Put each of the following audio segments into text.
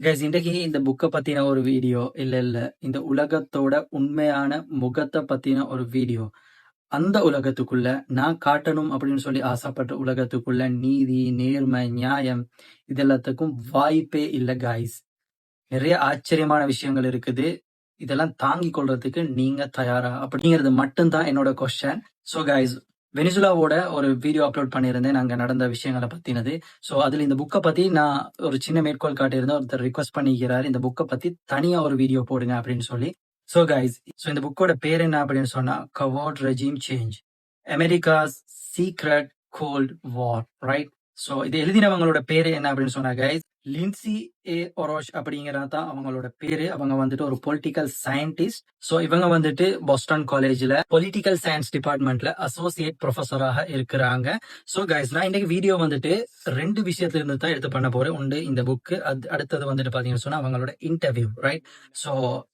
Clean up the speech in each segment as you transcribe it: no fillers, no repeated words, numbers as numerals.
Guys இன்றைக்கு இந்த புக்க பத்தின ஒரு வீடியோ இல்ல இந்த உலகத்தோட உண்மையான முகத்தை பத்தின ஒரு வீடியோ. அந்த உலகத்துக்குள்ள நான் காட்டணும் அப்படின்னு சொல்லி ஆசைப்பட்ட உலகத்துக்குள்ள நீதி, நேர்மை, நியாயம் இது எல்லாத்துக்கும் வாய்ப்பே இல்ல கைஸ். நிறைய ஆச்சரியமான விஷயங்கள் இருக்குது. இதெல்லாம் தாங்கிக் கொள்றதுக்கு நீங்க தயாரா அப்படிங்கிறது மட்டும்தான் என்னோட கொஸ்டின். ஸோ கைஸ், வெனிசுலாவோட ஒரு வீடியோ அப்லோட் பண்ணியிருந்தேன் அங்க நடந்த விஷயங்களை பத்தினது. ஸோ அதுல இந்த புக்கை பத்தி நான் ஒரு சின்ன மேற்கோள் காட்டியிருந்தேன். ஒருத்தர் ரிக்வஸ்ட் பண்ணிக்கிறாரு இந்த புக்கை பத்தி தனியா ஒரு வீடியோ போடுங்க அப்படின்னு சொல்லி. ஸோ கைஸ், ஸோ இந்த புக்கோட பேர் என்ன அப்படின்னு சொன்னா covert regime change, America's secret cold war, right? So இது எழுதினவங்களோட பேரு என்ன அப்படின்னு சொன்னா கைஸ், லின்சி ஏ ஒரோஷ் அப்படிங்கிறது தான் அவங்களோட பேரு. அவங்க வந்துட்டு ஒரு பொலிட்டிக்கல் சயின்டிஸ்ட். ஸோ இவங்க வந்துட்டு பாஸ்டன் காலேஜ்ல பொலிட்டிக்கல் சயின்ஸ் டிபார்ட்மெண்ட்ல அசோசியேட் ப்ரொஃபஸராக இருக்கிறாங்க. ஸோ கைஸ், நான் இன்னைக்கு வீடியோ வந்துட்டு ரெண்டு விஷயத்துல இருந்து தான் எடுத்து பண்ண போறேன். ஒன்று இந்த புக்கு, அடுத்தது வந்துட்டு பாத்தீங்கன்னு சொன்னா அவங்களோட இன்டர்வியூ, ரைட்? ஸோ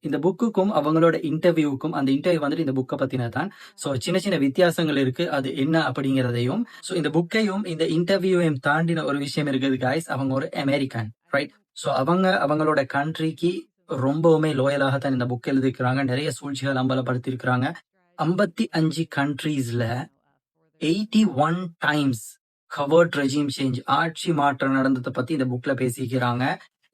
இந்த புக்குக்கும் அவங்களோட இன்டர்வியூக்கும், அந்த இன்டர்வியூ வந்துட்டு இந்த புக்கை பத்தின தான். ஸோ சின்ன சின்ன வித்தியாசங்கள் இருக்கு, அது என்ன அப்படிங்கிறதையும், ஸோ இந்த புக்கையும் இந்த இன்டர்வியூவையும் தாண்டின ஒரு விஷயம் இருக்குது கைஸ். அவங்க ஒரு அமெரிக்கன், ரைட்? ஸோ அவங்களோட கண்ட்ரிக்கு ரொம்பவுமே லோயலாகத்தான் இந்த புக் எழுதிக்கிறாங்க. நிறைய சூழ்ச்சிகள் அம்பலப்படுத்தி இருக்கிறாங்க. 55 கண்ட்ரீஸ்ல 81 டைம்ஸ் கவர்ட் ரெஜிம் சேஞ்ச், ஆட்சி மாற்றம் நடந்ததை பத்தி இந்த புக்ல பேசிக்கிறாங்க.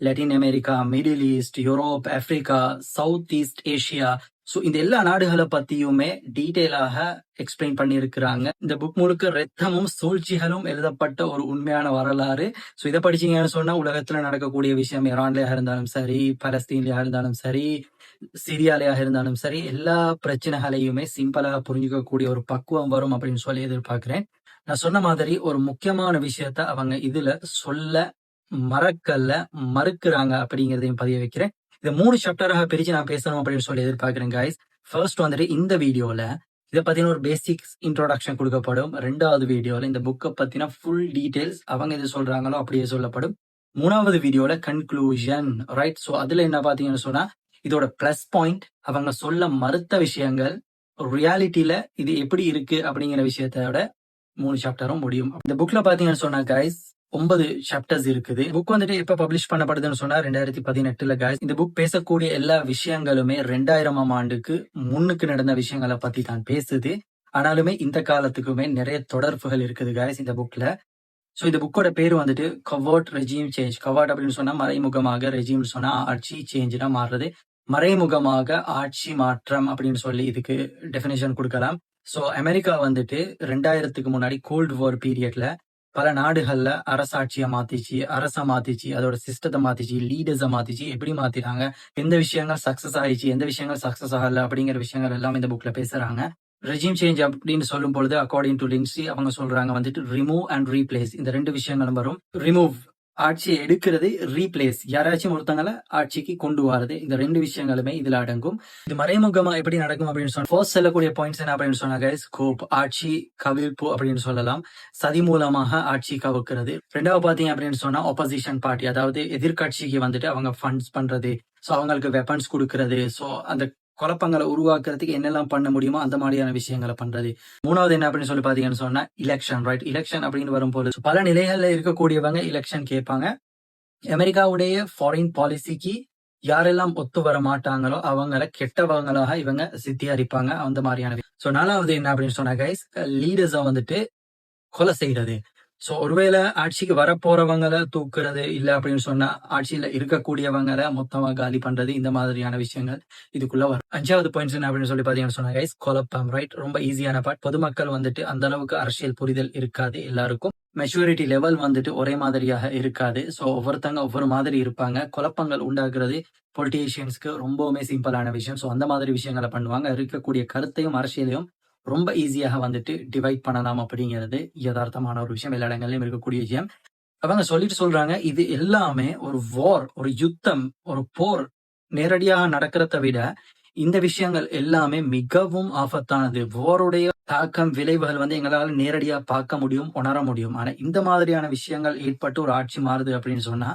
Latin America, Middle East, Europe, Africa, South East Asia, so இந்த எல்லா நாடுகளை பத்தியுமே டீட்டெயிலாக எக்ஸ்பிளைன் பண்ணியிருக்கிறாங்க. இந்த புக் முழுக்க ரத்தமும் சூழ்ச்சிகளும் எழுதப்பட்ட ஒரு உண்மையான வரலாறு. ஸோ இதை படிச்சீங்கன்னு சொன்னா உலகத்துல நடக்கக்கூடிய விஷயம், ஈரான்லயா இருந்தாலும் சரி, பலஸ்தீன்லயா இருந்தாலும் சரி, சிரியாலயாக இருந்தாலும் சரி, எல்லா பிரச்சனைகளையுமே சிம்பிளாக புரிஞ்சுக்கக்கூடிய ஒரு பக்குவம் வரும் அப்படின்னு சொல்லி எதிர்பார்க்கிறேன். நான் சொன்ன மாதிரி ஒரு முக்கியமான விஷயத்த அவங்க இதுல சொல்ல மறுக்கிறாங்க அப்படிங்கிறதையும் பதிய வைக்கிறேன். இதை 3 சாப்டராக பிரிச்சு நான் பேசணும் அப்படின்னு சொல்லி எதிர்பார்க்கிறேன் கைஸ். ஃபர்ஸ்ட் வந்துட்டு இந்த வீடியோல இதை பத்தின ஒரு பேசிக்ஸ் இன்ட்ரோடக்ஷன் கொடுக்கப்படும். 2வது வீடியோல இந்த புக்கை பத்தின ஃபுல் டீடைல்ஸ் அவங்க எது சொல்றாங்களோ அப்படியே சொல்லப்படும். 3வது வீடியோல கன்க்ளூஷன், ரைட்? ஸோ அதுல என்ன பாத்தீங்கன்னு சொன்னா இதோட பிளஸ் பாயிண்ட், அவங்க சொல்ல மறுத்த விஷயங்கள், ரியாலிட்டியில இது எப்படி இருக்கு அப்படிங்கிற விஷயத்தோட 3 சாப்டரும் முடியும். இந்த புக்ல பாத்தீங்கன்னு சொன்னா கைஸ் 9 சாப்டர்ஸ் இருக்குது. புக் வந்துட்டு எப்ப பப்ளிஷ் பண்ணப்படுதுன்னு சொன்னா 2018ல கைஸ். இந்த புக் பேசக்கூடிய எல்லா விஷயங்களுமே 2000ஆம் ஆண்டுக்கு முன்னுக்கு நடந்த விஷயங்களை பத்தி தான் பேசுது. ஆனாலுமே இந்த காலத்துக்குமே நிறைய தொடர்புகள் இருக்குது கைஸ் இந்த புக்ல. ஸோ இந்த புக்கோட பேர் வந்துட்டு கவர்ட் ரெஜிம் சேஞ்ச். கவர்ட் அப்படின்னு சொன்னா மறைமுகமாக, ரெஜிம் சொன்னா ஆட்சி, சேஞ்ச்னா மாறுறது, மறைமுகமாக ஆட்சி மாற்றம் அப்படின்னு சொல்லி இதுக்கு டெஃபினேஷன் கொடுக்கலாம். ஸோ அமெரிக்கா வந்துட்டு 2000க்கு முன்னாடி கோல்டு வார் பீரியட்ல பல நாடுகள்ல அரசாட்சியை மாத்திச்சு, அதோட சிஸ்டத்தை மாத்திச்சு, லீடர்ஸை மாத்திச்சு. எப்படி மாத்திட்டாங்க, எந்த விஷயங்கள் சக்சஸ் ஆயிடுச்சு, எந்த விஷயங்கள் சக்சஸ் ஆகல அப்படிங்கிற விஷயங்கள் எல்லாம் இந்த புக்ல பேசுறாங்க. ரெஜிம் சேஞ்ச் அப்படின்னு சொல்லும் பொழுது அக்கார்டிங் டு லின்சி அவங்க சொல்றாங்க வந்துட்டு ரிமூவ் அண்ட் ரீப்ளேஸ், இந்த 2 விஷயங்களும் வரும். ரிமூவ் ஆட்சியை எடுக்கிறது, ரீப்ளேஸ் யாராச்சும் ஒருத்தங்களை ஆட்சிக்கு கொண்டு வரது. இந்த 2 விஷயங்களுமே இதுல அடங்கும். இது மறைமுகமா எப்படி நடக்கும் அப்படின்னு சொன்னா ஃபர்ஸ்ட் சொல்லக்கூடிய பாயிண்ட்ஸ் என்ன அப்படின்னு சொன்னாங்க, ஸ்கோப், ஆட்சி கவிழ்ப்பு அப்படின்னு சொல்லலாம். சதி மூலமாக ஆட்சி கவிழ்க்கிறது. 2வது பாத்தீங்க அப்படின்னு சொன்னா ஆப்போசிஷன் பார்ட்டி, அதாவது எதிர்கட்சிக்கு வந்துட்டு அவங்க ஃபண்ட்ஸ் பண்றது, ஸோ அவங்களுக்கு வெப்பன்ஸ் கொடுக்கறது, ஸோ அந்த குழப்பங்களை உருவாக்குறதுக்கு என்னெல்லாம் பண்ண முடியுமோ அந்த மாதிரியான விஷயங்களை பண்றது. 3வது என்ன அப்படின்னு சொல்லி பாத்தீங்கன்னு சொன்னா எலெக்ஷன், ரைட்? எலெக்ஷன் அப்படின்னு வரும்போது பல நிலைகள்ல இருக்கக்கூடியவங்க எலெக்ஷன் கேட்பாங்க. அமெரிக்காவுடைய ஃபாரின் பாலிசிக்கு யாரெல்லாம் ஒத்து வர மாட்டாங்களோ அவங்கள கெட்டவங்களாக இவங்க சித்திகரிப்பாங்க, அந்த மாதிரியான. ஸோ 4வது என்ன அப்படின்னு சொன்னா கைஸ், லீடர்ஸை வந்துட்டு கொலை செய்யறது. சோ ஒருவேளை ஆட்சிக்கு வரப்போறவங்களை தூக்குறது, இல்ல அப்படின்னு சொன்னா ஆட்சியில இருக்கக்கூடியவங்களை மொத்தமா காலி பண்றது, இந்த மாதிரியான விஷயங்கள் இதுக்குள்ள வரும். 5வது பாயிண்ட்ஸ் என்ன அப்படின்னு சொல்லி பாத்தீங்கன்னு சொன்னா கைஸ், குழப்பம், ரைட்? ரொம்ப ஈஸியான பார்ட். பொதுமக்கள் வந்துட்டு அந்த அளவுக்கு அரசியல் புரிதல் இருக்காது எல்லாருக்கும். மெச்சூரிட்டி லெவல் வந்துட்டு ஒரே மாதிரியாக இருக்காது. ஸோ ஒவ்வொருத்தங்க ஒவ்வொரு மாதிரி இருப்பாங்க. குழப்பங்கள் உண்டாக்குறது பொலிட்டீஷியன்ஸ்க்கு ரொம்பவுமே சிம்பிளான விஷயம். ஸோ அந்த மாதிரி விஷயங்களை பண்ணுவாங்க. இருக்கக்கூடிய கருத்தையும் அரசியலையும் ரொம்ப ஈஸியாக வந்துட்டு டிவைட் பண்ணலாம் அப்படிங்கிறது யதார்த்தமான ஒரு விஷயம், எல்லா இடங்கள்லயும் இருக்கக்கூடிய விஷயம். அவங்க சொல்லிட்டு சொல்றாங்க இது எல்லாமே ஒரு வார், ஒரு யுத்தம், ஒரு போர் நேரடியாக நடக்கிறத விட இந்த விஷயங்கள் எல்லாமே மிகவும் ஆபத்தானது. வாருடைய தாக்கம், விளைவுகள் வந்து எங்களால நேரடியா பார்க்க முடியும், உணர முடியும். ஆனா இந்த மாதிரியான விஷயங்கள் ஏற்பட்டு ஒரு ஆட்சி மாறுது அப்படின்னு சொன்னா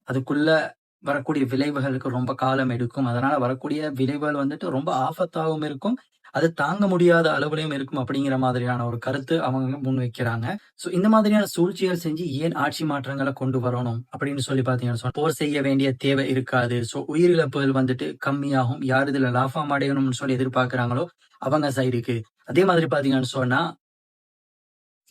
அதுக்குள்ள வரக்கூடிய விளைவுகளுக்கு ரொம்ப காலம் எடுக்கும். அதனால வரக்கூடிய விளைவுகள் வந்துட்டு ரொம்ப ஆபத்தாகவும் இருக்கும். அது தாங்க முடியாத அளவுலயும் இருக்கும் அப்படிங்கிற மாதிரியான ஒரு கருத்து அவங்க முன்வைக்கிறாங்க. ஸோ இந்த மாதிரியான சூழ்ச்சிகள் செஞ்சு ஏன் ஆட்சி மாற்றங்களை கொண்டு வரணும் அப்படின்னு சொல்லி பார்த்தீங்கன்னு சொன்னா, போர் செய்ய வேண்டிய தேவை இருக்காது. ஸோ உயிரிழப்புகள் வந்துட்டு கம்மியாகும். யார் இதுல லாபம் அடையணும்னு சொல்லி எதிர்பார்க்கிறாங்களோ அவங்க சைடுக்கு. அதே மாதிரி பார்த்தீங்கன்னு சொன்னா,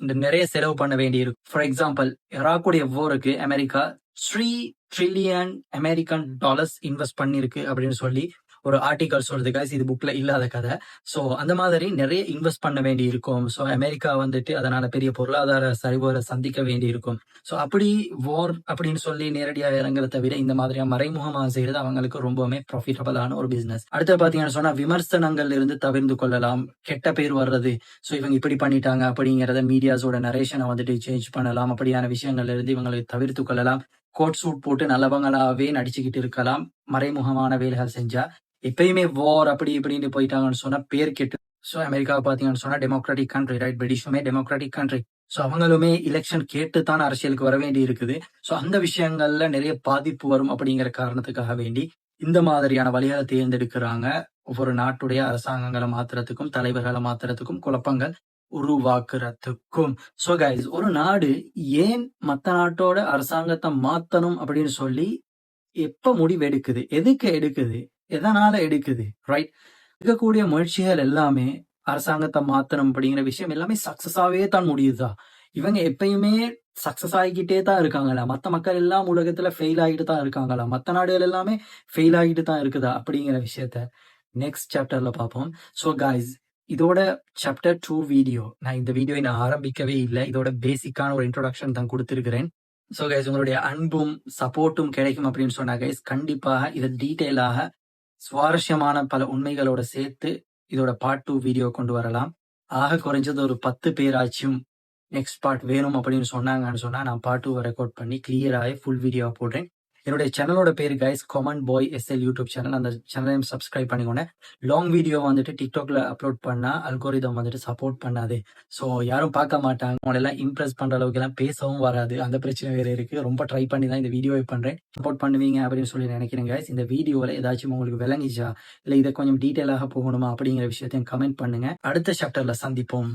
இந்த நிறைய செலவு பண்ண வேண்டி இருக்கும். ஃபார் எக்ஸாம்பிள், ஈராக்குடைய வாருக்கு America 3 trillion American dollars invest பண்ணிருக்கு அப்படின்னு சொல்லி ஒரு ஆர்டிகல் சொல்லுது guys. இது புக்ல இல்லாத கதை. ஸோ அந்த மாதிரி நிறைய இன்வெஸ்ட் பண்ண வேண்டி இருக்கும். ஸோ அமெரிக்கா வந்துட்டு அதனால பெரிய பொருளாதார சரிவுகளை சந்திக்க வேண்டி இருக்கும். ஸோ அப்படி வார் அப்படின்னு சொல்லி நேரடியாக இறங்குறத விட இந்த மாதிரியா மறைமுகமாக செய்யறது அவங்களுக்கு ரொம்பவுமே ப்ராஃபிட்டபிளான ஒரு பிசினஸ். அடுத்து பாத்தீங்கன்னு சொன்னா, விமர்சனங்கள்ல இருந்து தவிர்த்து கொள்ளலாம். கெட்ட பேர் வர்றது, ஸோ இவங்க இப்படி பண்ணிட்டாங்க அப்படிங்கிறத மீடியாஸோட நரேஷனை வந்துட்டு சேஞ்ச் பண்ணலாம். அப்படியான விஷயங்கள்ல இருந்து இவங்களை தவிர்த்து கொள்ளலாம். கோட் சூட் போட்டு நல்லவங்களாவே நடிச்சுக்கிட்டு இருக்கலாம் மறைமுகமான வேலைகள் செஞ்சா. எப்பயுமே வார் அப்படி இப்படின்னு போயிட்டாங்கன்னு சொன்னா பேர் கெட்டு. ஸோ அமெரிக்காவை பாத்தீங்கன்னு சொன்னா டெமோக்ராட்டிக் கண்ட்ரி, ரைட்? பிரிட்டிஷுமே டெமோக்ராட்டிக் கண்ட்ரி. ஸோ அவங்களுமே எலெக்ஷன் கேட்டு தான் அரசியலுக்கு வர வேண்டி இருக்குது. ஸோ அந்த விஷயங்கள்ல நிறைய பாதிப்பு வரும் அப்படிங்கிற காரணத்துக்காக வேண்டி இந்த மாதிரியான வழிகளை தேர்ந்தெடுக்கிறாங்க. ஒவ்வொரு நாட்டுடைய அரசாங்கங்களை மாத்துறதுக்கும் தலைவர்களை மாத்துறதுக்கும் குழப்பங்கள் உருவாக்குறதுக்கும். ஸோ கைஸ், ஒரு நாடு ஏன் மத்த நாட்டோட அரசாங்கத்தை மாத்தணும் அப்படின்னு சொல்லி எப்ப முடிவு எடுக்குது, எதுக்கு எடுக்குது, எதனால எடுக்குது, ரைட்? இருக்கக்கூடிய முயற்சிகள் எல்லாமே அரசாங்கத்தை மாத்தணும் அப்படிங்கிற விஷயம் எல்லாமே சக்சஸாவே தான் முடியுதா? இவங்க எப்பயுமே சக்சஸ் ஆகிக்கிட்டே தான் இருக்காங்களா? மத்த மக்கள் எல்லாம் உலகத்துல ஃபெயில் ஆகிட்டு தான் இருக்காங்களா? மத்த நாடுகள் எல்லாமே ஃபெயில் ஆகிட்டு தான் இருக்குதா? அப்படிங்கிற விஷயத்த நெக்ஸ்ட் சாப்டர்ல பார்ப்போம். ஸோ கைஸ், இதோட சாப்டர் 2 வீடியோ நான் இந்த வீடியோவை நான் ஆரம்பிக்கவே இல்லை. இதோட பேசிக்கான ஒரு இன்ட்ரோடக்ஷன் தான் கொடுத்திருக்கிறேன். ஸோ கைஸ், உங்களுடைய அன்பும் சப்போர்ட்டும் கிடைக்கும் அப்படின்னு சொன்னா கைஸ், கண்டிப்பாக இதை டீட்டெயிலாக சுவாரஸ்யமான பல உண்மைகளோட சேர்த்து இதோட பார்ட் 2 வீடியோ கொண்டு வரலாம். ஆக குறைஞ்சது ஒரு 10 பேராச்சும் நெக்ஸ்ட் பார்ட் வேணும் அப்படின்னு சொன்னாங்கன்னு சொன்னா நான் பார்ட் 2 ரெக்கார்ட் பண்ணி கிளியராகி ஃபுல் வீடியோவை போடுறேன். என்னுடைய சேனலோட பேர் கைஸ் கொமன் பாய் எஸ்எல் யூடியூப் சேனல். அந்த சேனலையும் சப்ஸ்கிரைப் பண்ணிக்கோங்க. லாங் வீடியோ வந்துட்டு டிக்டாக்ல அப்லோட் பண்ணா அல்கோரிதம் வந்துட்டு சப்போர்ட் பண்ணாது. ஸோ யாரும் பார்க்க மாட்டாங்க. உங்களெல்லாம் இம்ப்ரெஸ் பண்ற அளவுக்கு எல்லாம் பேசவும் வராது. அந்த பிரச்சனை வேற இருக்கு. ரொம்ப ட்ரை பண்ணி தான் இந்த வீடியோவை பண்றேன். சப்போர்ட் பண்ணுவீங்க அப்படின்னு சொல்லி நினைக்கிறேன் கைஸ். இந்த வீடியோவில் ஏதாச்சும் உங்களுக்கு விளங்கிச்சா, இல்லை இதை கொஞ்சம் டீட்டெயிலாக போகணுமா அப்படிங்கிற விஷயத்தையும் கமெண்ட் பண்ணுங்க. அடுத்த சாப்டர்ல சந்திப்போம்.